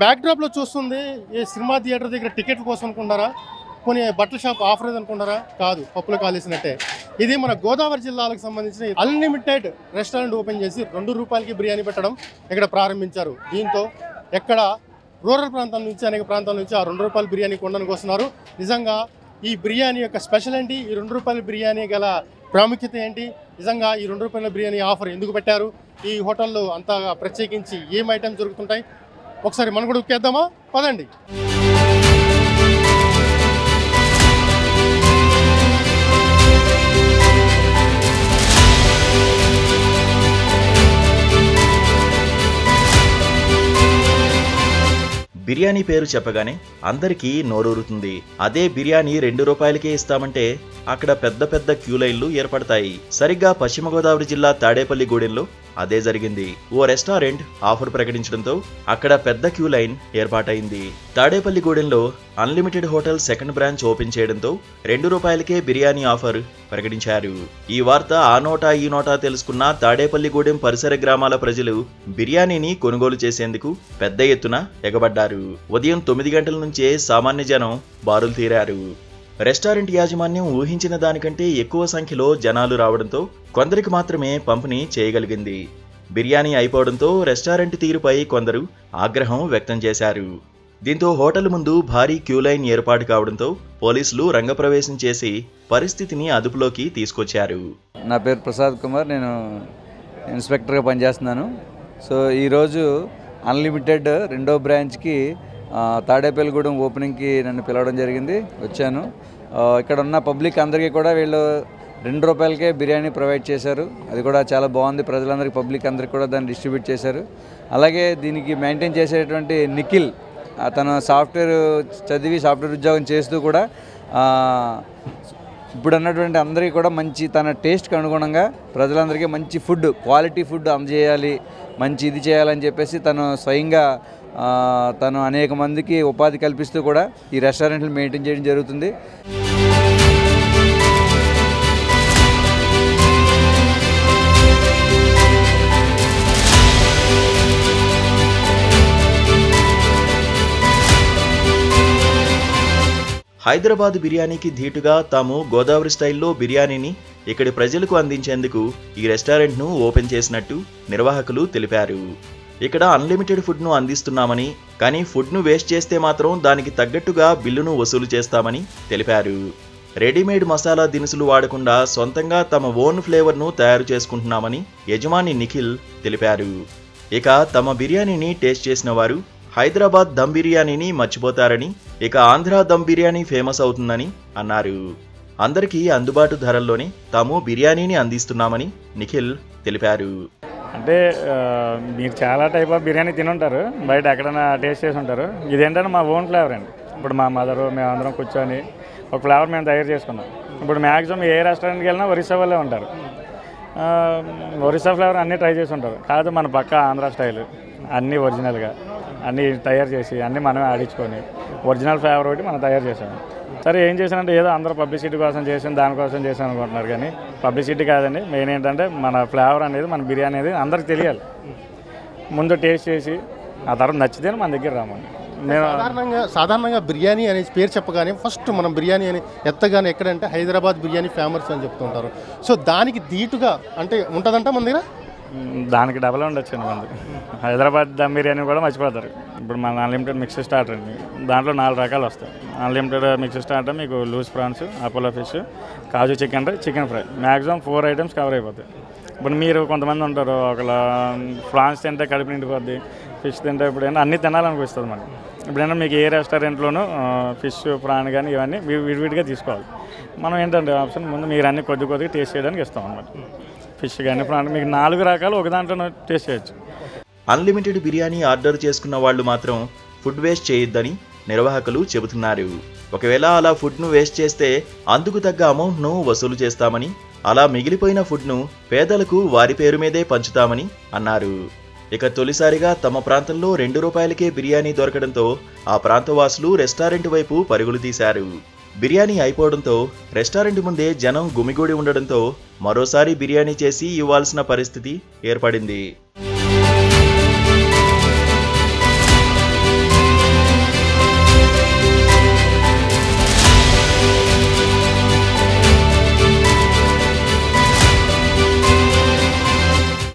Back డ్రాప్లో చూస్తుంది ఈ cinema theatre దగ్గర టికెట్ల కోసం అనుకుంటారా, కొన్ని బట్టల షాప్ ఆఫర్ అనుకుంటారా? కాదు, పప్పులు కాలేసినట్టే. ఇది మన గోదావరి జిల్లాలకు సంబంధించిన అన్లిమిటెడ్ రెస్టారెంట్ ఓపెన్ చేసి ₹2 బిర్యానీ పెట్టడం ఇక్కడ ప్రారంభించారు. దీంతో ఎక్కడ రూరల్ ప్రాంతాల నుంచి అనేక ప్రాంతాల నుంచి ఆ ₹2 బిర్యానీ కొనడానికి వస్తున్నారు. నిజంగా ఈ బిర్యానీ యొక్క స్పెషల్ ఏంటి, ఈ ₹2 బిర్యానీ గల ప్రాముఖ్యత ఏంటి, నిజంగా ఈ ₹2 బిర్యానీ ఆఫర్ ఎందుకు పెట్టారు, ఈ హోటల్లో అంతగా ప్రత్యేకించి ఏం ఐటమ్స్ దొరుకుతుంటాయి, ఒకసారి మనం కూడా ఉక్కేద్దామా? పదండి. బిర్యానీ పేరు చెప్పగానే అందరికీ నోరూరుతుంది. అదే బిర్యానీ ₹2కే ఇస్తామంటే అక్కడ పెద్ద పెద్ద క్యూ లైన్లు ఏర్పడతాయి. సరిగ్గా పశ్చిమ గోదావరి జిల్లా తాడేపల్లిగూడెంలో అదే జరిగింది. ఓ రెస్టారెంట్ ఆఫర్ ప్రకటించడంతో అక్కడ పెద్ద క్యూ లైన్ ఏర్పాటైంది. తాడేపల్లిగూడెంలో unlimited hotel second branch open చేయడంతో ₹2కే బిర్యానీ ఆఫర్ ప్రకటించారు. ఈ వార్త ఆ నోటా ఈ నోటా తెలుసుకున్న తాడేపల్లిగూడెం పరిసర గ్రామాల ప్రజలు బిర్యానీని కొనుగోలు చేసేందుకు పెద్ద ఎత్తున ఎగబడ్డారు. ఉదయం 9 గంటల నుంచే సామాన్య జనం బారులు తీరారు. రెస్టారెంట్ యాజమాన్యం ఊహించిన దానికంటే ఎక్కువ సంఖ్యలో జనాలు రావడంతో కొందరికి మాత్రమే పంపిణీ చేయగలిగింది. బిర్యానీ అయిపోవడంతో రెస్టారెంట్ తీరుపై కొందరు ఆగ్రహం వ్యక్తం చేశారు. దీంతో హోటల్ ముందు భారీ క్యూ లైన్ ఏర్పాటు కావడంతో పోలీసులు రంగప్రవేశం చేసి పరిస్థితిని అదుపులోకి తీసుకొచ్చారు. నా పేరు ప్రసాద్ కుమార్, నేను ఇన్స్పెక్టర్గా పనిచేస్తున్నాను. సో ఈరోజు అన్లిమిటెడ్ 2వ బ్రాంచ్కి తాడేపల్లిగూడెం ఓపెనింగ్కి నన్ను పిలవడం జరిగింది. వచ్చాను. ఇక్కడ ఉన్న పబ్లిక్ అందరికీ కూడా వీళ్ళు ₹2కే బిర్యానీ ప్రొవైడ్ చేశారు. అది కూడా చాలా బాగుంది. ప్రజలందరికీ, పబ్లిక్ అందరికీ కూడా దాన్ని డిస్ట్రిబ్యూట్ చేశారు. అలాగే దీనికి మెయింటైన్ చేసేటువంటి నిఖిల్, తను సాఫ్ట్వేర్ చదివి సాఫ్ట్వేర్ ఉద్యోగం చేస్తూ కూడా ఇప్పుడు అన్నటువంటి అందరికీ కూడా మంచి తన టేస్ట్కి అనుగుణంగా ప్రజలందరికీ మంచి ఫుడ్, క్వాలిటీ ఫుడ్ అందజేయాలి, మంచి ఇది చేయాలని చెప్పేసి తను స్వయంగా తను అనేక మందికి ఉపాధి కల్పిస్తూ కూడా ఈ రెస్టారెంట్లు మెయింటైన్ చేయడం జరుగుతుంది. హైదరాబాద్ బిర్యానీకి ధీటుగా తాము గోదావరి స్టైల్లో బిర్యానీని ఇక్కడి ప్రజలకు అందించేందుకు ఈ రెస్టారెంట్ను ఓపెన్ చేసినట్టు నిర్వాహకులు తెలిపారు. ఇక్కడ అన్లిమిటెడ్ ఫుడ్ను అందిస్తున్నామని, కానీ ఫుడ్ను వేస్ట్ చేస్తే మాత్రం దానికి తగ్గట్టుగా బిల్లును వసూలు చేస్తామని తెలిపారు. రెడీమేడ్ మసాలా దినుసులు వాడకుండా సొంతంగా తమ ఓన్ ఫ్లేవర్ను తయారు చేసుకుంటున్నామని యజమాని నిఖిల్ తెలిపారు. ఇక తమ బిర్యానీని టేస్ట్ చేసిన వారు హైదరాబాద్ దమ్ బిర్యానీని మర్చిపోతారని, ఇక ఆంధ్ర దమ్ బిర్యానీ ఫేమస్ అవుతుందని అన్నారు. అందరికీ అందుబాటు ధరల్లోనే తాము బిర్యానీని అందిస్తున్నామని నిఖిల్ తెలిపారు. అంటే మీరు చాలా టైప్ ఆఫ్ బిర్యానీ తినుంటారు, బయట ఎక్కడైనా టేస్ట్ చేసి ఉంటారు. ఇదేంటంటే మా ఓన్ ఫ్లేవర్ అండి. ఇప్పుడు మా మదరు, మేమందరం కూర్చొని ఒక ఫ్లేవర్ మేము తయారు చేసుకున్నాం. ఇప్పుడు మ్యాక్సిమం ఏ రెస్టారెంట్కి వెళ్ళినా ఒరిస్సా వాళ్ళే ఉంటారు. ఒరిస్సా ఫ్లేవర్ అన్నీ ట్రై చేసి ఉంటారు. కాదు మన పక్క ఆంధ్ర స్టైల్ అన్నీ ఒరిజినల్గా అన్నీ తయారు చేసి అన్నీ మనమే ఆడించుకొని ఒరిజినల్ ఫ్లేవర్ ఒకటి మనం తయారు చేసాము. సరే ఏం చేశానంటే ఏదో అందరూ పబ్లిసిటీ కోసం చేసాను, దానికోసం చేశాను అనుకుంటున్నారు. కానీ పబ్లిసిటీ కాదండి, మెయిన్ ఏంటంటే మన ఫ్లేవర్ అనేది, మన బిర్యానీ అనేది అందరికి తెలియాలి. ముందు టేస్ట్ చేసి ఆ తర్వాత నచ్చితే మన దగ్గర రామండి. నేను సాధారణంగా బిర్యానీ అనే పేరు చెప్పగానే ఫస్ట్ మనం బిర్యానీ అని ఎత్తగానే ఎక్కడంటే హైదరాబాద్ బిర్యానీ ఫేమస్ అని చెప్తుంటారు. సో దానికి ధీటుగా అంటే ఉంటుందంట మన దగ్గర, దానికి డబల్ ఉండొచ్చు మంది. హైదరాబాద్ దమ్ బిర్యానీ కూడా మర్చిపోతారు. ఇప్పుడు మన అన్లిమిటెడ్ మిక్స్ స్టార్టర్ అండి, దాంట్లో 4 రకాలు వస్తాయి. అన్లిమిటెడ్ మిక్స్ స్టార్టర్ మీకు లూజ్ ప్రాన్స్, అపోలో ఫిష్, కాజు chicken, chicken fry, maximum 4 items cover అయిపోతాయి. ఇప్పుడు మీరు కొంతమంది ఉంటారు, ఒకళ్ళ ప్రాన్స్ తింటే కడుపు నిండిపోద్ది, ఫిష్ తింటే ఎప్పుడైనా అన్నీ తినాలనిపిస్తుంది మనకి. ఇప్పుడైనా మీకు ఏ రెస్టారెంట్లోనూ ఫిష్, ప్రాన్ కానీ ఇవన్నీ విడివిడిగా తీసుకోవాలి. మనం ఏంటంటే ఆప్షన్ ముందు మీరు అన్నీ కొద్దిగా టేస్ట్ చేయడానికి ఇస్తాం అన్నమాట. ఫిష్ కానీ ప్రాన్ మీకు 4 రకాలు ఒక దాంట్లో టేస్ట్ చేయొచ్చు. అన్లిమిటెడ్ బిర్యానీ ఆర్డర్ చేసుకున్న వాళ్ళు మాత్రం ఫుడ్ వేస్ట్ చేయొద్దని నిర్వాహకులు చెబుతున్నారు. ఒకవేళ అలా ఫుడ్ను వేస్ట్ చేస్తే అందుకు తగ్గ అమౌంట్ను వసూలు చేస్తామని, అలా మిగిలిపోయిన ఫుడ్ను పేదలకు వారి పేరు మీదే పంచుతామని అన్నారు. ఇక తొలిసారిగా తమ ప్రాంతంలో ₹2కే బిర్యానీ దొరకడంతో ఆ ప్రాంతవాసులు రెస్టారెంట్ వైపు పరుగులు తీశారు. బిర్యానీ అయిపోవడంతో రెస్టారెంట్ ముందే జనం గుమిగూడి ఉండడంతో మరోసారి బిర్యానీ చేసి ఇవ్వాల్సిన పరిస్థితి ఏర్పడింది.